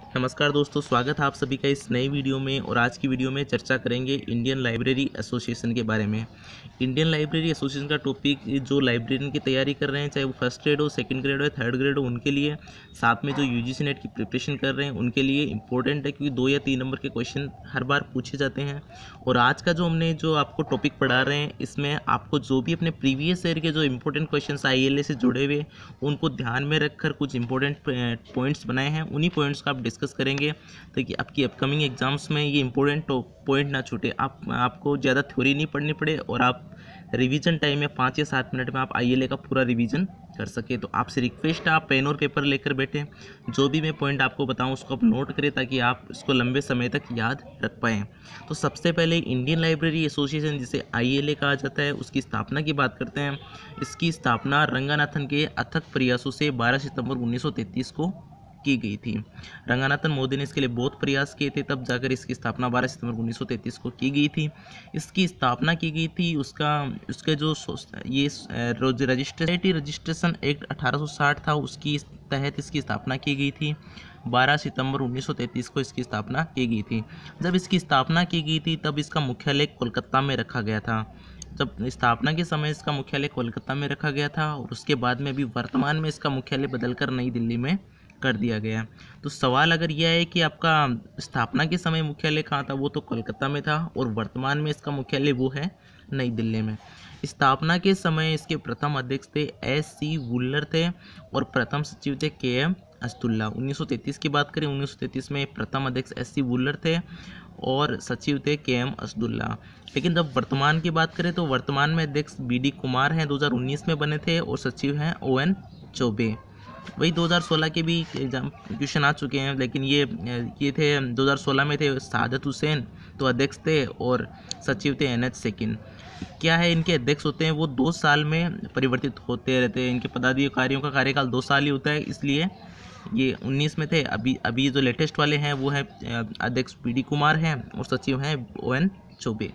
नमस्कार दोस्तों, स्वागत है आप सभी का इस नई वीडियो में। और आज की वीडियो में चर्चा करेंगे इंडियन लाइब्रेरी एसोसिएशन के बारे में। इंडियन लाइब्रेरी एसोसिएशन का टॉपिक जो लाइब्रेरियन की तैयारी कर रहे हैं, चाहे वो फर्स्ट ग्रेड हो, सेकंड ग्रेड हो, थर्ड ग्रेड हो, उनके लिए, साथ में जो यूजीसी नेट की प्रिपरेशन कर रहे हैं उनके लिए इंपॉर्टेंट है, क्योंकि 2 या 3 नंबर के क्वेश्चन हर बार पूछे जाते हैं। और आज का जो आपको टॉपिक पढ़ा रहे हैं, इसमें आपको जो भी अपने प्रीवियस ईयर के जो इंपॉर्टेंट क्वेश्चन ILA से जुड़े हुए उनको ध्यान में रखकर कुछ इंपॉर्टेंट पॉइंट्स बनाए हैं, उन्हीं पॉइंट्स का आप डिस्कस करेंगे ताकि आपकी अपकमिंग एग्जाम्स में ये इंपॉर्टेंट पॉइंट ना छूटे। आपको ज़्यादा थ्योरी नहीं पढ़नी पड़े और आप रिवीजन टाइम में 5 या 7 मिनट में आप ILA का पूरा रिवीजन कर सके। तो आपसे रिक्वेस्ट है, आप पेन और पेपर लेकर बैठें, जो भी मैं पॉइंट आपको बताऊं उसको आप नोट करें ताकि आप इसको लंबे समय तक याद रख पाएँ। तो सबसे पहले इंडियन लाइब्रेरी एसोसिएशन, जिसे ILA कहा जाता है, उसकी स्थापना की बात करते हैं। इसकी स्थापना रंगनाथन के अथक प्रयासों से 12 सितंबर 1933 को की गई थी। रंगनाथन मोदी ने इसके लिए बहुत प्रयास किए थे, तब जाकर इसकी स्थापना 12 सितंबर 1933 को की गई थी। इसकी स्थापना की गई थी, उसका जो ये रजिस्ट्रेशन एक्ट 1860 था, उसकी तहत इसकी स्थापना की गई थी। 12 सितंबर 1933 को इसकी स्थापना की गई थी। जब इसकी स्थापना की गई थी तब इसका मुख्यालय कोलकाता में रखा गया था। जब स्थापना के समय इसका मुख्यालय कोलकाता में रखा गया था और उसके बाद में अभी वर्तमान में इसका मुख्यालय बदलकर नई दिल्ली में कर दिया गया। तो सवाल अगर यह है कि आपका स्थापना के समय मुख्यालय कहाँ था, वो तो कोलकाता में था और वर्तमान में इसका मुख्यालय वो है नई दिल्ली में। स्थापना के समय इसके प्रथम अध्यक्ष थे SC वुल्लर थे और प्रथम सचिव थे KM असदुल्ला। 1933 की बात करें, 1933 में प्रथम अध्यक्ष SC वुल्लर थे और सचिव थे KM असदुल्ला। लेकिन जब वर्तमान की बात करें तो वर्तमान में अध्यक्ष BD कुमार हैं, 2019 में बने थे, और सचिव हैं ON चौबे। वही 2016 के भी एग्जाम क्वेश्चन आ चुके हैं, लेकिन ये थे 2016 में थे सादत हुसैन, तो अध्यक्ष थे, और सचिव थे NH सेकिन। क्या है, इनके अध्यक्ष होते हैं वो 2 साल में परिवर्तित होते रहते हैं। इनके पदाधिकारियों का कार्यकाल 2 साल ही होता है, इसलिए ये 19 में थे। अभी जो लेटेस्ट वाले हैं वो है अध्यक्ष BD कुमार हैं और सचिव हैं ON चौबे।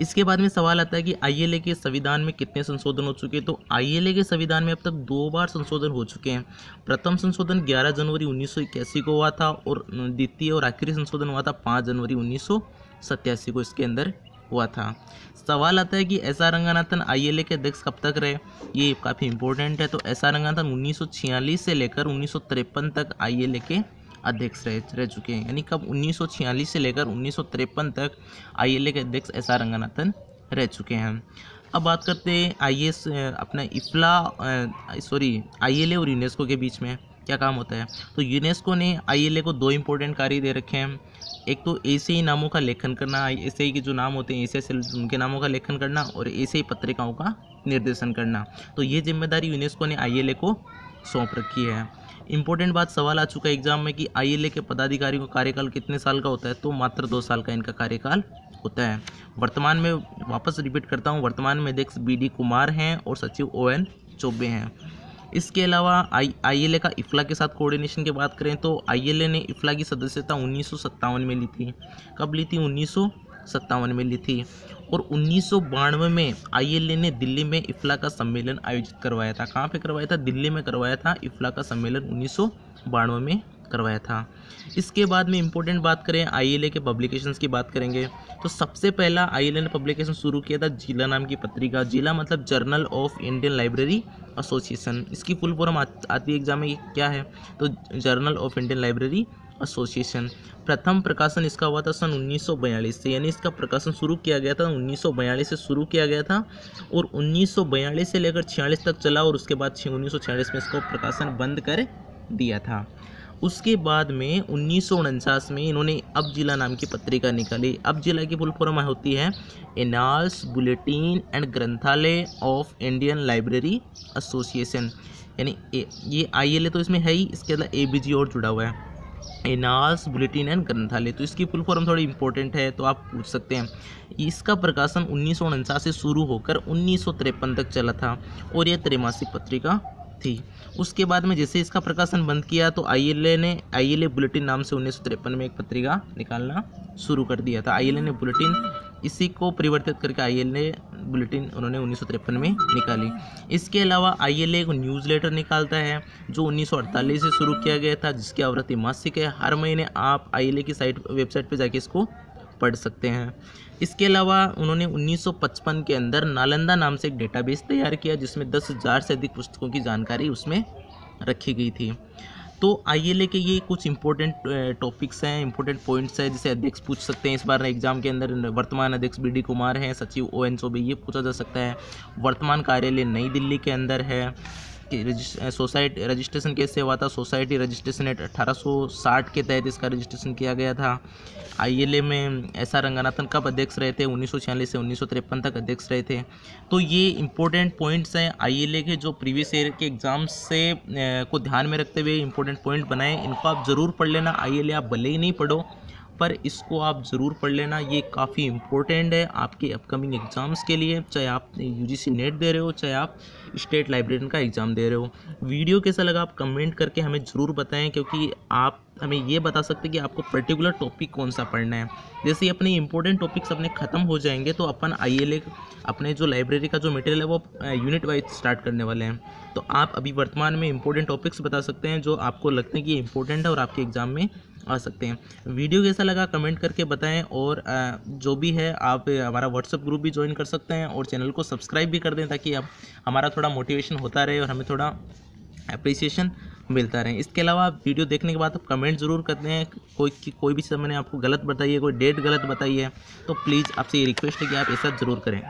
इसके बाद में सवाल आता है कि ILA के संविधान में कितने संशोधन हो चुके हैं। तो ILA के संविधान में अब तक 2 बार संशोधन हो चुके हैं। प्रथम संशोधन 11 जनवरी 1981 को हुआ था और द्वितीय और आखिरी संशोधन हुआ था 5 जनवरी 1987 को इसके अंदर हुआ था। सवाल आता है कि SR रंगनाथन ILA के अध्यक्ष कब तक रहे, ये काफ़ी इंपॉर्टेंट है। तो SR रंगनाथन 1946 से लेकर 1953 तक ILA के अध्यक्ष रह चुके हैं। यानी कब 1946 से लेकर 1953 तक ILA के अध्यक्ष SR रंगनाथन रह चुके हैं। अब बात करते हैं ILA और यूनेस्को के बीच में क्या काम होता है। तो यूनेस्को ने ILA को 2 इंपॉर्टेंट कार्य दे रखे हैं। एक तो एशियाई नामों का लेखन करना, एशियाई के जो नाम होते हैं एशिया से उनके नामों का लेखन करना, और एशियाई पत्रिकाओं का निर्देशन करना। तो ये जिम्मेदारी यूनेस्को ने ILA को सौंप रखी है। इंपॉर्टेंट बात, सवाल आ चुका है एग्जाम में कि ILA के पदाधिकारियों का कार्यकाल कितने साल का होता है। तो मात्र 2 साल का इनका कार्यकाल होता है। वर्तमान में, वापस रिपीट करता हूँ, वर्तमान में अध्यक्ष BD कुमार हैं और सचिव ON चौबे हैं। इसके अलावा ILA का IFLA के साथ कोऑर्डिनेशन की बात करें तो ILA ने IFLA की सदस्यता 1957 में ली थी। कब ली थी? 1957 में ली थी। और 1992 में ILA ने दिल्ली में IFLA का सम्मेलन आयोजित करवाया था। कहाँ पे करवाया था? दिल्ली में करवाया था। IFLA का सम्मेलन 1992 में करवाया था। इसके बाद में इंपॉर्टेंट बात करें ILA के पब्लिकेशंस की बात करेंगे तो सबसे पहला ILA ने पब्लिकेशन शुरू किया था जिला नाम की पत्रिका। जिला मतलब journal of Indian library association. इसकी फुल फॉर्म आती है एग्जाम में, क्या है? तो journal of Indian library association. प्रथम प्रकाशन इसका हुआ था सन 1942 से, यानी इसका प्रकाशन शुरू किया गया था 1942 से शुरू किया गया था और 1942 से लेकर 46 तक चला और उसके बाद 1946 में इसको प्रकाशन बंद कर दिया था। उसके बाद में 1949 में इन्होंने अब जिला नाम की पत्रिका निकाली। अब जिला की फुल फॉर्म होती है एनाल्स बुलेटिन एंड ग्रंथालय ऑफ इंडियन लाइब्रेरी एसोसिएशन। यानी ये ILA तो इसमें है ही, इसके अलावा ABG और जुड़ा हुआ है, एनाल्स बुलेटिन एंड ग्रंथालय। तो इसकी फुल फॉर्म थोड़ी इंपॉर्टेंट है, तो आप पूछ सकते हैं। इसका प्रकाशन 1949 से शुरू होकर 1953 तक चला था और यह त्रैमासिक पत्रिका थी। उसके बाद में जैसे इसका प्रकाशन बंद किया तो ILA बुलेटिन नाम से 1953 में एक पत्रिका निकालना शुरू कर दिया था। ILA ने बुलेटिन, इसी को परिवर्तित करके ILA बुलेटिन उन्होंने 1953 में निकाली। इसके अलावा ILA एक न्यूज़लेटर निकालता है जो 1948 से शुरू किया गया था, जिसकी आवृत्ति मासिक है। हर महीने आप ILA की वेबसाइट पर जाके इसको पढ़ सकते हैं। इसके अलावा उन्होंने 1955 के अंदर नालंदा नाम से एक डेटाबेस तैयार किया जिसमें 10,000 से अधिक पुस्तकों की जानकारी उसमें रखी गई थी। तो ILA के ये कुछ इंपॉर्टेंट टॉपिक्स हैं, इंपॉर्टेंट पॉइंट्स हैं जिसे अध्यक्ष पूछ सकते हैं इस बार एग्जाम के अंदर। वर्तमान अध्यक्ष BD कुमार हैं, सचिव ON चौबे, ये पूछा जा सकता है। वर्तमान कार्यालय नई दिल्ली के अंदर है। सोसाइटी रजिस्ट्रेशन कैसे हुआ था? सोसाइटी रजिस्ट्रेशन एक्ट 1860 के तहत इसका रजिस्ट्रेशन किया गया था। ILA में SR रंगनाथन कब अध्यक्ष रहे थे? 1946 से 1953 तक अध्यक्ष रहे थे। तो ये इंपॉर्टेंट पॉइंट्स हैं ILA के, जो प्रीवियस ईयर के एग्जाम्स से को ध्यान में रखते हुए इंपॉर्टेंट पॉइंट बनाए। इनको आप ज़रूर पढ़ लेना। ILA आप भले ही नहीं पढ़ो पर इसको आप ज़रूर पढ़ लेना, ये काफ़ी इम्पोर्टेंट है आपके अपकमिंग एग्ज़ाम्स के लिए, चाहे आप UGC नेट दे रहे हो, चाहे आप स्टेट लाइब्रेरियन का एग्ज़ाम दे रहे हो। वीडियो कैसा लगा आप कमेंट करके हमें ज़रूर बताएं, क्योंकि आप हमें ये बता सकते हैं कि आपको पर्टिकुलर टॉपिक कौन सा पढ़ना है। जैसे ही अपने इंपॉर्टेंट टॉपिक्स अपने ख़त्म हो जाएंगे तो अपन ILA अपने जो लाइब्रेरी का जो मटेरियल है वो यूनिट वाइज स्टार्ट करने वाले हैं। तो आप अभी वर्तमान में इंपॉर्टेंट टॉपिक्स बता सकते हैं जो आपको लगते हैं कि इंपॉर्टेंट है और आपके एग्ज़ाम में आ सकते हैं। वीडियो कैसा लगा कमेंट करके बताएं, और जो भी है आप हमारा WhatsApp ग्रुप भी ज्वाइन कर सकते हैं और चैनल को सब्सक्राइब भी कर दें ताकि हमारा थोड़ा मोटिवेशन होता रहे और हमें थोड़ा अप्रिसिएशन मिलता रहे। इसके अलावा वीडियो देखने के बाद आप कमेंट ज़रूर करते हैं। कोई भी समय आपको गलत बताइए, कोई डेट गलत बताइए, तो प्लीज़ आपसे ये रिक्वेस्ट है कि आप ऐसा ज़रूर करें।